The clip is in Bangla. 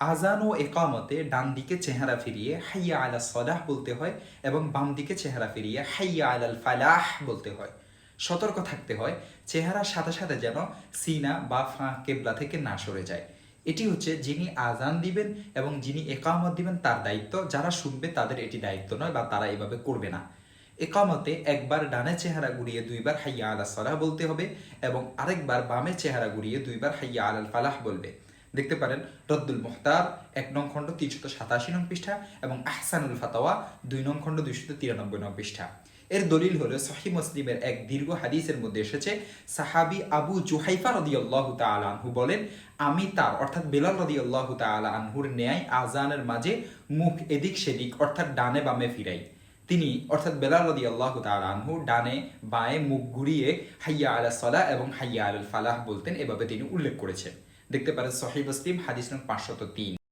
আজান ও একামতে ডান দিকে চেহারা ফিরিয়ে হাইয়া আলা সলাহ বলতে হয় এবং বাম দিকে চেহারা ফিরিয়ে হাইয়া আলাল ফালাহ বলতে হয়। সতর্ক থাকতে হয় চেহারার সাথে সাথে যেন সিনা বা ফাঁ কেবলা থেকে না সরে যায়। এটি হচ্ছে যিনি আজান দিবেন এবং যিনি একামত দিবেন তার দায়িত্ব, যারা শুনবে তাদের এটি দায়িত্ব নয় বা তারা এভাবে করবে না। একামতে একবার ডানে চেহারা ঘুরিয়ে দুইবার হাইয়া আলা সলাহ বলতে হবে এবং আরেকবার বামে চেহারা ঘুরিয়ে দুইবার হাইয়া আলাল ফালাহ বলবে। দেখতে পারেন রদ্দুল মুখতার ১ নং খণ্ড ৩৮৭ নং পৃষ্ঠা এবং আহসানুল ফাতাওয়া ২ নং খণ্ড ২৯৩ নং পৃষ্ঠা। এর দলিল হলো সহিহ মুসলিমের এক দীর্ঘ হাদিসের মধ্যে এসেছে, সাহাবী আবু জুহাইফা রাদিয়াল্লাহু তাআলা আনহু বলেন, আমি তার অর্থাৎ বেলাল রাদিয়াল্লাহু তাআলা আনহুর ন্যায় আজানের মাঝে মুখ এদিক সেদিক অর্থাৎ ডানে বামে ফিরাই। তিনি অর্থাৎ বেলাল রাদিয়াল্লাহু তাআলা আনহু ডানে বাঁয়ে মুখ ঘুরিয়ে হাইয়া আলা সলাহ এবং হাইয়া আলাল ফালাহ বলতেন, এভাবে তিনি উল্লেখ করেছেন। দেখতে পারেন সহিহ মুসলিম হাদিস নং ৫০৩।